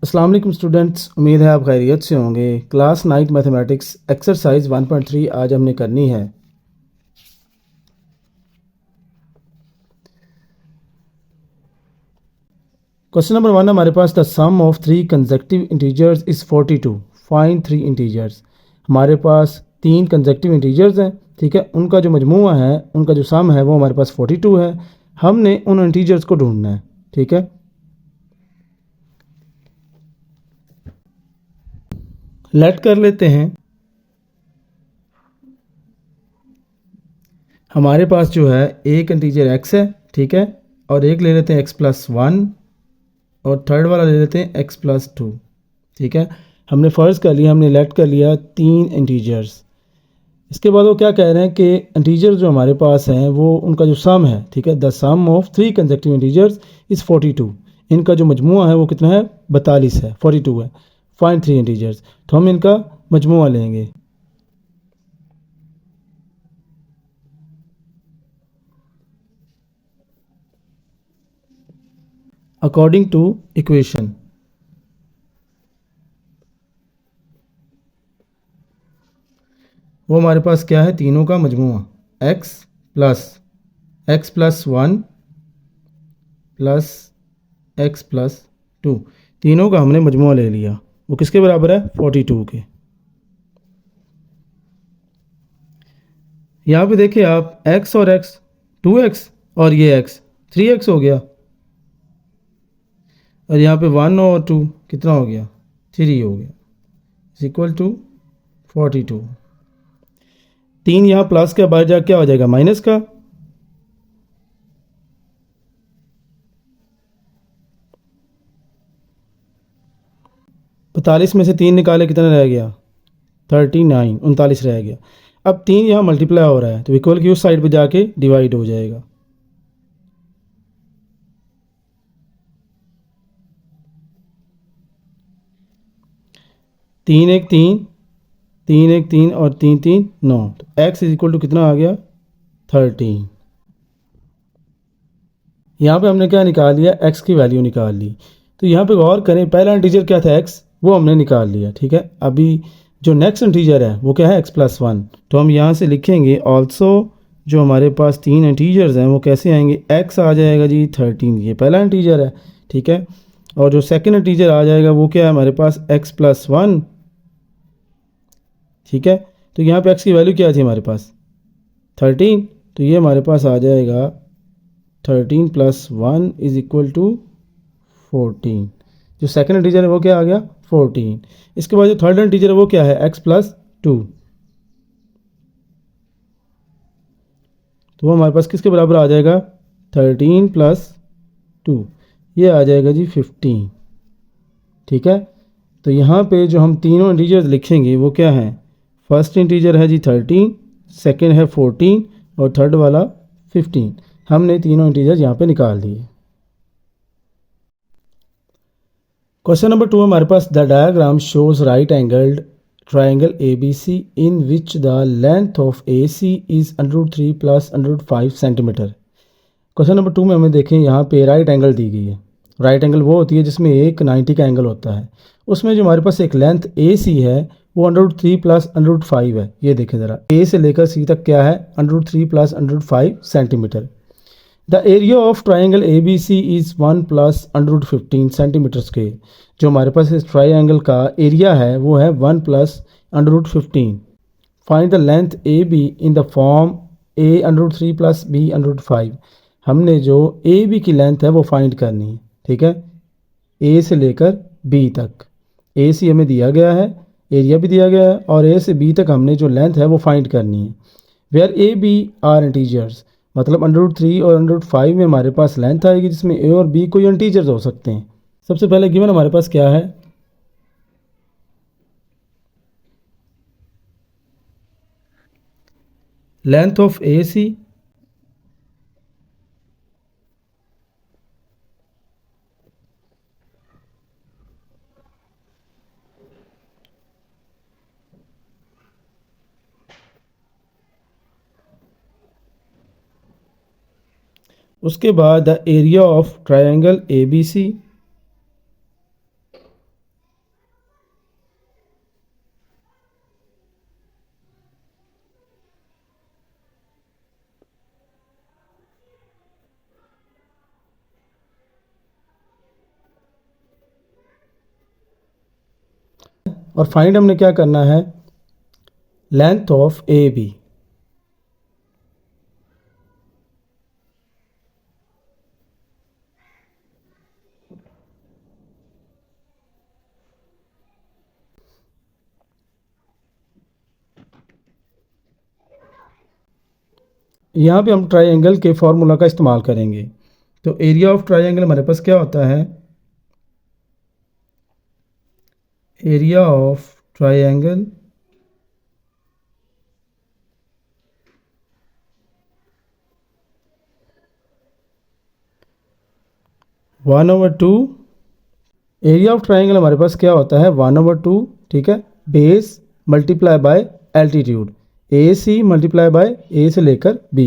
अस्सलाम वालेकुम स्टूडेंट्स, उम्मीद है आप खैरियत से होंगे। क्लास 9 मैथमेटिक्स एक्सरसाइज 1.3 आज हमने करनी है। क्वेश्चन नंबर 1 हमारे पास the sum of 3 consecutive integers is 42, find 3 integers. हमारे पास 3 कंसेक्यूटिव इंटीजर्स हैं, ठीक है। उनका जो मजमूआ है, उनका जो सम है वो हमारे पास 42 है। हमने उन इंटीजर्स को ढूंढना है, ठीक है। लेट कर लेते हैं। हमारे पास जो है एक इंटीजर x है, ठीक है, और एक ले लेते हैं x+1 और थर्ड वाला ले लेते हैं x+2, ठीक है। हमने फ़र्ज़ कर लिया, हमने लेट कर लिया 3 इंटीजर्स। इसके बाद वो क्या कह रहे हैं कि इंटीजर जो हमारे पास हैं वो उनका जो सम है, ठीक है, the sum of 3 consecutive integers is 42। इनका जो मजमूआ है वो कितना है, 42 है, 42 है। फाइंड 3 इंटीजर्स, तो हम इनका मजमूआ लेंगे। अकॉर्डिंग टू इक्वेशन, वो हमारे पास क्या है, तीनों का मजमूआ x+1 प्लस x+2, तीनों का हमने मजमूआ ले लिया। वो किसके बराबर है, 42 के। यहाँ पे देखिए आप x और x 2x और ये x 3x हो गया, और यहाँ पे 1 और 2 कितना हो गया, 3 हो गया, इज इक्वल टू 42। 3 यहाँ प्लस के बाद जा क्या हो जाएगा, माइनस का। पैंतालीस में से 3 निकाले, कितना रह गया, 39, 39 रह गया। अब 3 यहाँ मल्टीप्लाई हो रहा है तो इक्वल की उस साइड पे जाके डिवाइड हो जाएगा। तीन एक तीन, 3 एक 3 और 3 3 9, तो x इज इक्वल टू कितना आ गया, 13। यहाँ पे हमने क्या निकाल लिया, x की वैल्यू निकाल ली। तो यहाँ पे गौर करें, पहला इंटीजर क्या था x, वो हमने निकाल लिया, ठीक है। अभी जो नेक्स्ट इंटीजर है वो क्या है, x+1। तो हम यहाँ से लिखेंगे ऑल्सो जो हमारे पास 3 इंटीजर्स हैं वो कैसे आएंगे, x आ जाएगा जी 13, ये पहला इंटीजर है, ठीक है। और जो सेकंड इंटीजर आ जाएगा वो क्या है हमारे पास, x+1, ठीक है। तो यहाँ पे x की वैल्यू क्या थी हमारे पास, 13, तो ये हमारे पास आ जाएगा 13 + 1 इज इक्वल टू 14। जो सेकंड इंटीजर है वो क्या आ गया, 14। इसके बाद जो थर्ड इंटीजर है वो क्या है, x+2, तो वो हमारे पास किसके बराबर आ जाएगा, 13 + 2, ये आ जाएगा जी 15, ठीक है। तो यहाँ पे जो हम तीनों इंटीजर्स लिखेंगे वो क्या है, फर्स्ट इंटीजर है जी 13, सेकंड है 14 और थर्ड वाला 15। हमने तीनों इंटीजर्स यहाँ पे निकाल दिए। क्वेश्चन नंबर 2 हमारे पास the diagram shows right angled triangle ABC in which the length of AC is √3 + √5 centimetre. Question number 2 में हमें देखें, यहाँ पे राइट एंगल दी गई है। राइट एंगल वो होती है जिसमें एक 90 का एंगल होता है। उसमें जो हमारे पास एक लेंथ AC है वो √3 + √5 है। ये देखें ज़रा, A से लेकर C तक क्या है, √3 + √5 centimetre. The area of triangle ABC is 1 + √15 centimetre square. जो हमारे पास इस ट्राइंगल का एरिया है वो है 1 + √15। Find the length AB in the form A √3 + B √5। हमने जो AB की लेंथ है वो फाइंड करनी है, ठीक है, A से लेकर B तक। AC हमें दिया गया है, एरिया भी दिया गया है, और A से B तक हमने जो लेंथ है वो फाइंड करनी है। वेयर AB आर इंटीजर्स, मतलब √3 और √5 में हमारे पास लेंथ आएगी जिसमें A और B कोई इंटीजर्स हो सकते हैं। सबसे पहले गिवन हमारे पास क्या है, लेंथ ऑफ AC उसके बाद the area of triangle ABC और फाइंड हमने क्या करना है, लेंथ ऑफ ए बी। यहाँ पे हम ट्राइंगल के फॉर्मूला का इस्तेमाल करेंगे। तो एरिया ऑफ ट्राइंगल हमारे पास क्या होता है, area of triangle one over two, area of triangle हमारे पास क्या होता है 1/2, ठीक है, base multiply by altitude, A C multiply by A से लेकर बी।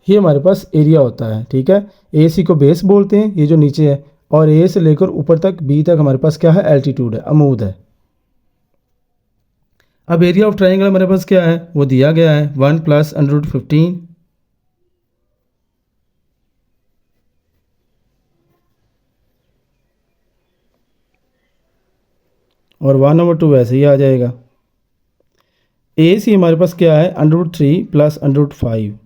ये हमारे पास एरिया होता है, ठीक है। ए सी को बेस बोलते हैं, ये जो नीचे है, और ए से लेकर ऊपर तक बी तक हमारे पास क्या है, एल्टीट्यूड है, अमूद है। अब एरिया ऑफ ट्राइंगल हमारे पास क्या है, वो दिया गया है 1 + √15 और 1/2 वैसे ही आ जाएगा। ए सी हमारे पास क्या है, √3 + √5,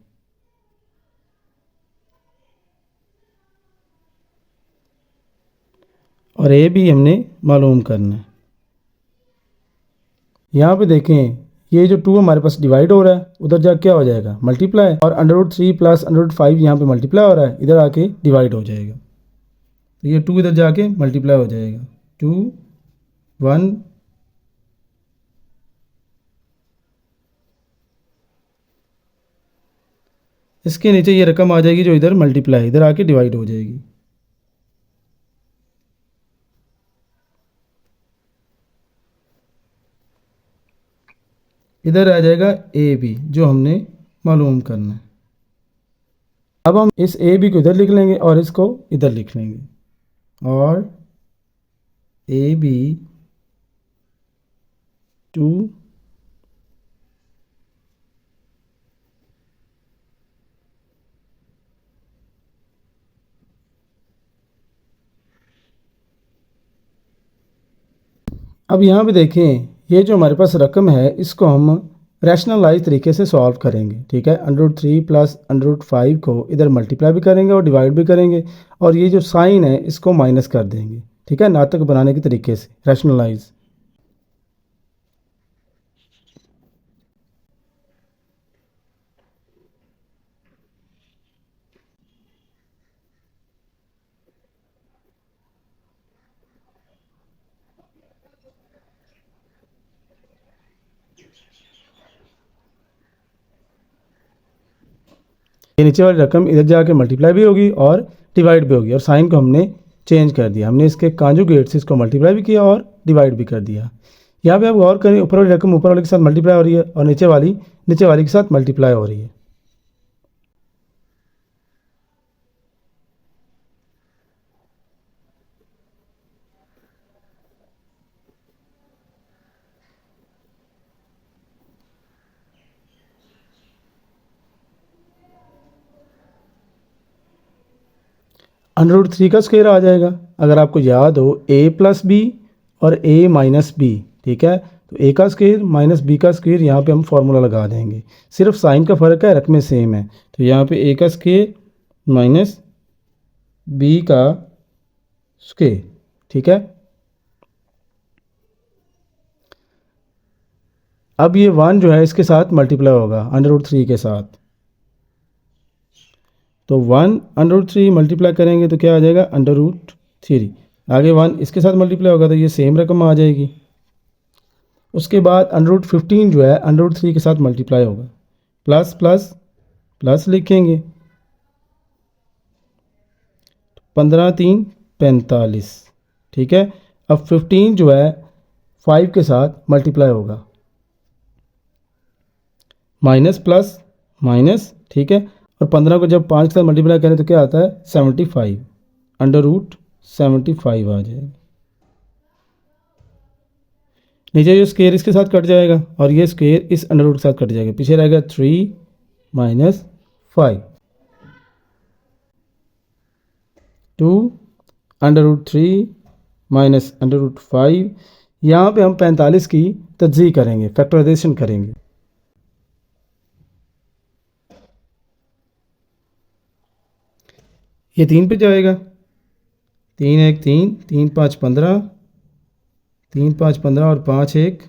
और ए भी हमने मालूम करना है। यहाँ पे देखें, ये जो 2 हमारे पास डिवाइड हो रहा है, उधर जाके क्या हो जाएगा, मल्टीप्लाई, और √3 + √5 यहाँ पे मल्टीप्लाई हो रहा है, इधर आके डिवाइड हो जाएगा। तो ये 2 इधर जाके मल्टीप्लाई हो जाएगा, 2 1 इसके नीचे ये रकम आ जाएगी जो इधर मल्टीप्लाई, इधर आके डिवाइड हो जाएगी। इधर आ जाएगा ए बी जो हमने मालूम करना है। अब हम इस ए बी को इधर लिख लेंगे और इसको इधर लिख लेंगे, और ए बी 2 अब यहाँ पे देखें, ये जो हमारे पास रकम है इसको हम रैशनलाइज तरीके से सॉल्व करेंगे, ठीक है। √3 + √5 को इधर मल्टीप्लाई भी करेंगे और डिवाइड भी करेंगे, और ये जो साइन है इसको माइनस कर देंगे, ठीक है, नातक बनाने के तरीके से रैशनलाइज। ये नीचे वाली रकम इधर जाके मल्टीप्लाई भी होगी और डिवाइड भी होगी, और साइन को हमने चेंज कर दिया, हमने इसके कांजुगेट से इसको मल्टीप्लाई भी किया और डिवाइड भी कर दिया। यहाँ पे आप गौर करें, ऊपर वाली रकम ऊपर वाले के साथ मल्टीप्लाई हो रही है और नीचे वाली के साथ मल्टीप्लाई हो रही है। √3 का स्क्वायर आ जाएगा, अगर आपको याद हो a + b और a - b, ठीक है। तो a का स्क्वायर माइनस b का स्क्वायर, यहाँ पे हम फार्मूला लगा देंगे, सिर्फ साइन का फ़र्क है, रकमें सेम है। तो यहाँ पे a का स्क्वायर माइनस b का स्क्वायर, ठीक है। अब ये 1 जो है इसके साथ मल्टीप्लाई होगा √3 के साथ, तो 1 √3 मल्टीप्लाई करेंगे तो क्या आ जाएगा, √3। आगे 1 इसके साथ मल्टीप्लाई होगा तो ये सेम रकम आ जाएगी। उसके बाद √15 जो है √3 के साथ मल्टीप्लाई होगा, प्लस प्लस प्लस लिखेंगे, 15 3 45, ठीक है। अब 15 जो है 5 के साथ मल्टीप्लाई होगा, माइनस प्लस माइनस, ठीक है। और 15 को जब 5 के साथ मल्टीप्लाई करें तो क्या आता है, 75, √75 आ जाएगा। नीचे जो स्क्वायर इसके साथ कट जाएगा और ये स्क्वायर इस √रूट के साथ कट जाएगा, पीछे रहेगा 3 - 5। 2√3 माइनस √5। यहाँ पे हम 45 की तज्ज़ीह करेंगे, फैक्टराइजेशन करेंगे। ये 3 पे जाएगा, 3 1 3, 3 5 15, 3 5 15 और 5 1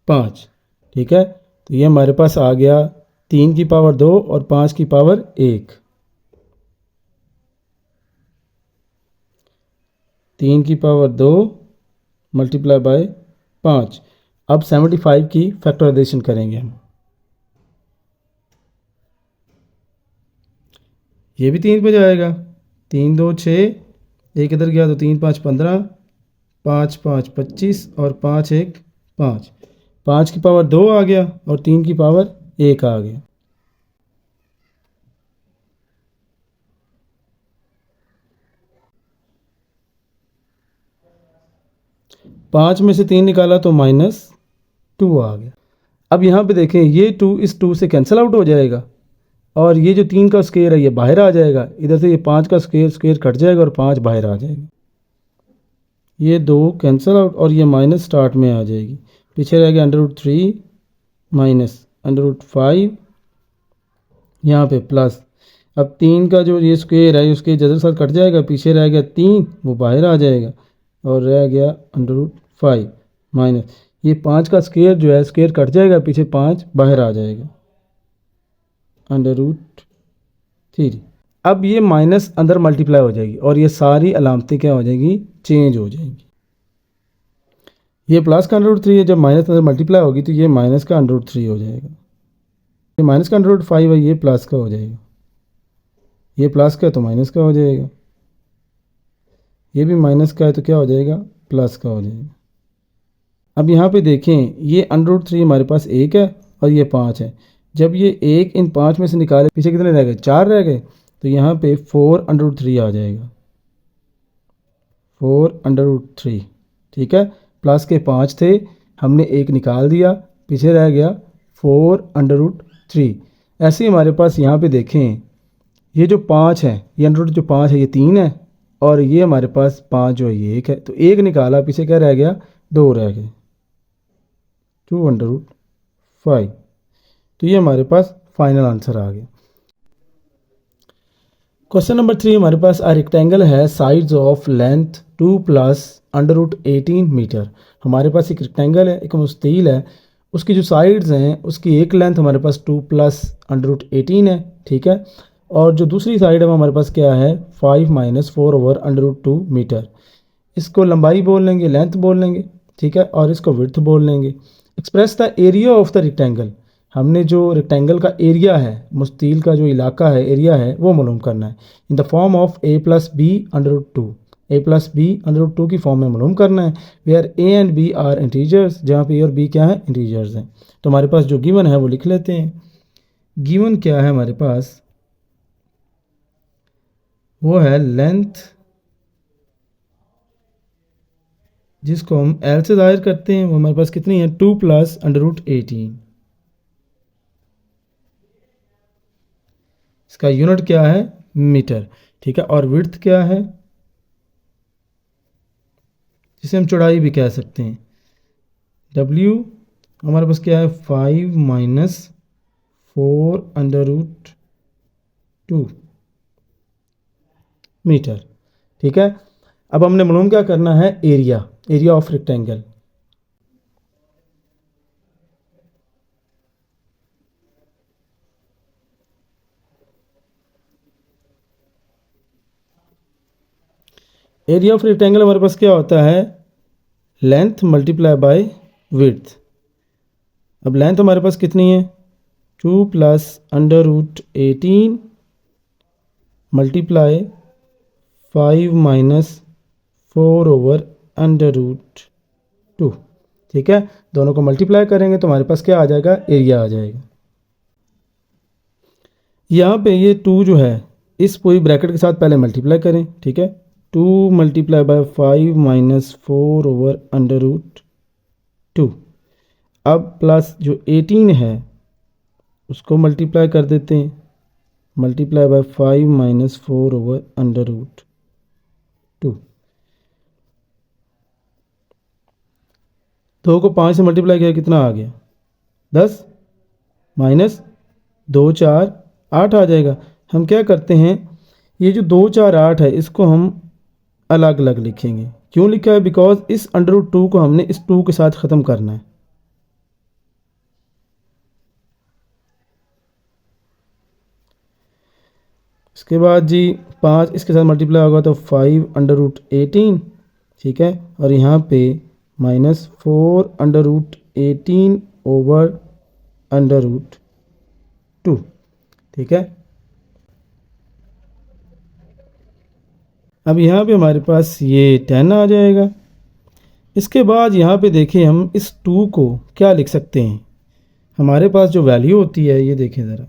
5। ठीक है, तो ये हमारे पास आ गया 3 की पावर 2 और 5 की पावर 1। 3 की पावर 2 मल्टीप्लाई बाय 5। अब 75 की फैक्टराइजेशन करेंगे हम। ये भी 3 पे जाएगा, 3 2 6, एक इधर गया तो 3 5 15, 5 5 25 और 5 1 5। 5 की पावर 2 आ गया और 3 की पावर 1 आ गया। पाँच में से 3 निकाला तो -2 आ गया। अब यहाँ पे देखें, ये 2 इस 2 से कैंसिल आउट हो जाएगा और ये जो 3 का स्क्वायर है ये बाहर आ जाएगा। इधर से ये 5 का स्क्वायर कट जाएगा और 5 बाहर आ जाएगा। ये 2 कैंसिल आउट और ये माइनस स्टार्ट में आ जाएगी। पीछे रह गया √3 माइनस √5, यहाँ पे प्लस। अब 3 का जो ये स्क्वायर है उसके जजर साथ कट जाएगा, पीछे रह गया 3, वो बाहर आ जाएगा और रह गया √5 माइनस ये 5 का स्क्वायर जो है स्क्वायर कट जाएगा, पीछे 5 बाहर आ जाएगा √3। अब ये माइनस अंदर मल्टीप्लाई हो जाएगी और ये सारी अलामतें क्या हो जाएगी, चेंज हो जाएंगी। ये प्लस का √3 है, जब माइनस अंदर मल्टीप्लाई होगी तो ये माइनस का √3 हो जाएगा। ये माइनस का √5 है, ये प्लस का हो जाएगा। ये प्लस का है तो माइनस का हो जाएगा। ये भी माइनस का है तो क्या हो जाएगा, प्लस का हो जाएगा। अब यहाँ पे देखें, ये √3 हमारे पास 1 है और ये 5 है। जब ये 1 इन 5 में से निकाले, पीछे कितने रह गए, 4 रह गए, तो यहाँ पे 4√3 आ जाएगा, 4√3। ठीक है, प्लस के 5 थे, हमने 1 निकाल दिया, पीछे रह गया 4√3। ऐसे ही हमारे पास यहाँ पे देखें, ये जो 5 है, ये जो 5 है ये 3 है और ये हमारे पास 5 जो है ये 1 है। तो 1 निकाला, पीछे क्या रह गया, 2 रह गए, 2√5। तो ये हमारे पास फाइनल आंसर आ गया। क्वेश्चन नंबर 3 हमारे पास आ रेक्टेंगल है, साइड्स ऑफ लेंथ 2 + √18 मीटर। हमारे पास एक रेक्टेंगल है, एक मुस्ततील है, उसकी जो साइड्स हैं उसकी एक लेंथ हमारे पास 2 + √18 है। ठीक है, और जो दूसरी साइड है वो हमारे पास क्या है, 5 - 4/√2 मीटर। इसको लंबाई बोल लेंगे, लेंथ बोल लेंगे। ठीक है, और इसको विड्थ बोल लेंगे। Express the area of the rectangle, हमने जो रेक्टेंगल का एरिया है, मुस्तील का जो इलाका है, एरिया है, वो मालूम करना है in the form of a + b/2। a + b/2 की फॉर्म में मालूम करना है, where a and b are integers, जहाँ पे a और b क्या है, इंटीजर्स हैं। तो हमारे पास जो गिवन है वो लिख लेते हैं। गिवन क्या है हमारे पास, वो है लेंथ, जिसको हम L से जाहिर करते हैं, वो हमारे पास कितनी है, 2 + √18। इसका यूनिट क्या है, मीटर। ठीक है, और विड्थ क्या है, जिसे हम चौड़ाई भी कह सकते हैं, W हमारे पास क्या है, 5 - 4√2 मीटर। ठीक है, अब हमने मालूम क्या करना है, area of rectangle. Area of rectangle हमारे पास क्या होता है, लेंथ मल्टीप्लाई बाय विड्थ। अब लेंथ हमारे पास कितनी है, 2 + √18 मल्टीप्लाई 5 - 4/√2। ठीक है, दोनों को मल्टीप्लाई करेंगे तो हमारे पास क्या आ जाएगा, एरिया आ जाएगा। यहाँ पे ये 2 जो है, इस पूरी ब्रैकेट के साथ पहले मल्टीप्लाई करें। ठीक है, 2 × 5 - 4/√2। अब प्लस जो 18 है उसको मल्टीप्लाई कर देते हैं, मल्टीप्लाई बाय 5 - 4/√2। 2। 2 को 5 से मल्टीप्लाई किया कितना आ गया 10 माइनस 2 4 8 आ जाएगा। हम क्या करते हैं ये जो 2 4 8 है इसको हम अलग अलग लिखेंगे। क्यों लिखा है बिकॉज इस √2 को हमने इस 2 के साथ ख़त्म करना है। इसके बाद जी 5 इसके साथ मल्टीप्लाई होगा तो 5√18 ठीक है। और यहाँ पे -4√18 ओवर √2 ठीक है। अब यहाँ पे हमारे पास ये 10 आ जाएगा। इसके बाद यहाँ पे देखें हम इस 2 को क्या लिख सकते हैं। हमारे पास जो वैल्यू होती है ये देखें ज़रा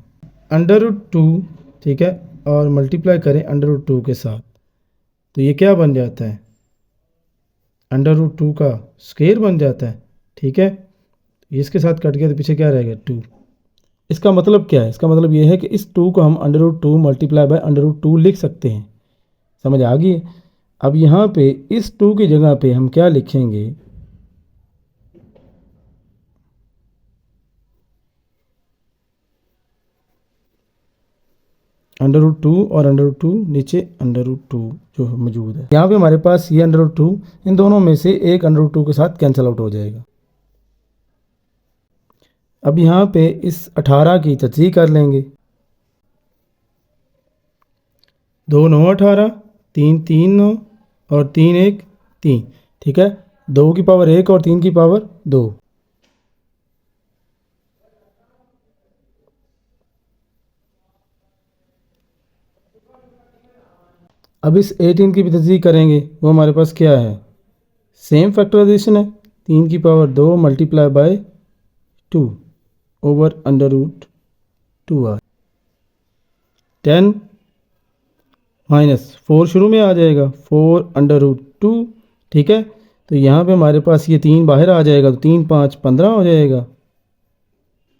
√2 ठीक है और मल्टीप्लाई करें √2 के साथ तो ये क्या बन जाता है √2 का स्क्वायर बन जाता है ठीक है। इसके साथ कट गया तो पीछे क्या रहेगा 2। इसका मतलब क्या है इसका मतलब ये है कि इस 2 को हम √2 मल्टीप्लाई बाय √2 लिख सकते हैं। समझ आ गई। अब यहाँ पे इस 2 की जगह पे हम क्या लिखेंगे √2 और √2 नीचे √2 जो मौजूद है। यहाँ पे हमारे पास ये √2 इन दोनों में से एक √2 के साथ कैंसिल आउट हो जाएगा। अब यहाँ पे इस 18 की तजदीद कर लेंगे। 2 9 18 3 3 9 और 3 1 3 ठीक है। 2 की पावर 1 और 3 की पावर 2। अब इस 18 की भी तजदीद करेंगे वो हमारे पास क्या है सेम फैक्टराइजेशन है 3 की पावर 2 मल्टीप्लाई बाय 2 ओवर √2 आ 10 -4 शुरू में आ जाएगा 4 √2 ठीक है। तो यहाँ पे हमारे पास ये 3 बाहर आ जाएगा तो 3 5 15 हो जाएगा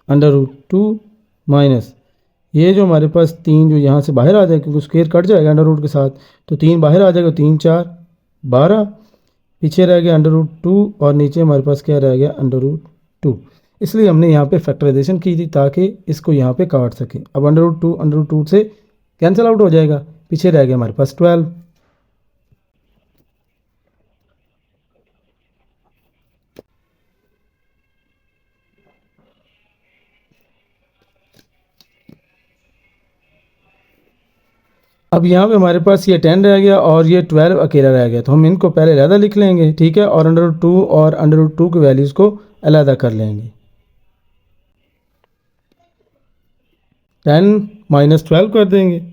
√2 माइनस ये जो हमारे पास 3 जो यहाँ से बाहर आ जाएगा क्योंकि स्क्वायर कट जाएगा √2 के साथ तो 3 बाहर आ जाएगा 3 4 12 पीछे रह गया √2 और नीचे हमारे पास क्या रह गया √2। इसलिए हमने यहाँ पे फैक्टराइजेशन की थी ताकि इसको यहाँ पे काट सकें। अब √2 से कैंसिल आउट हो जाएगा पीछे रह गया हमारे पास 12। अब यहाँ पे हमारे पास ये 10 रह गया और ये 12 अकेला रह गया तो हम इनको पहले अलहदा लिख लेंगे ठीक है और √2 और √2 की वैल्यूज़ को अलहदा कर लेंगे। 10 -12 कर देंगे।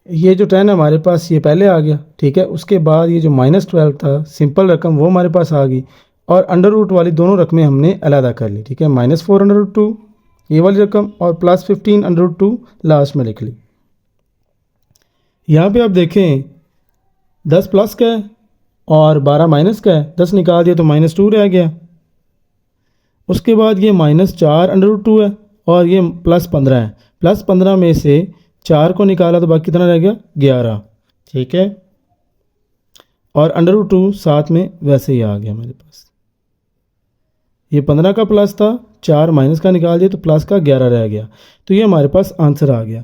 ये जो 10 हमारे पास ये पहले आ गया ठीक है। उसके बाद ये जो -12 था सिंपल रकम वो हमारे पास आ गई और √ वाली दोनों रकमें हमने अलहदा कर ली ठीक है। -4 √2 ये वाली रकम और +15 √2 लास्ट में लिख ली। यहाँ पे आप देखें 10 प्लस का है और 12 माइनस का है 10 निकाल दिया तो -2 रह गया। उसके बाद ये -4 √2 है और ये +15 है। +15 में से 4 को निकाला तो बाकी कितना रह गया 11 ठीक है। और √2 साथ में वैसे ही आ गया हमारे पास। ये 15 का प्लस था 4 माइनस का निकाल दिया तो प्लस का 11 रह गया। तो ये हमारे पास आंसर आ गया।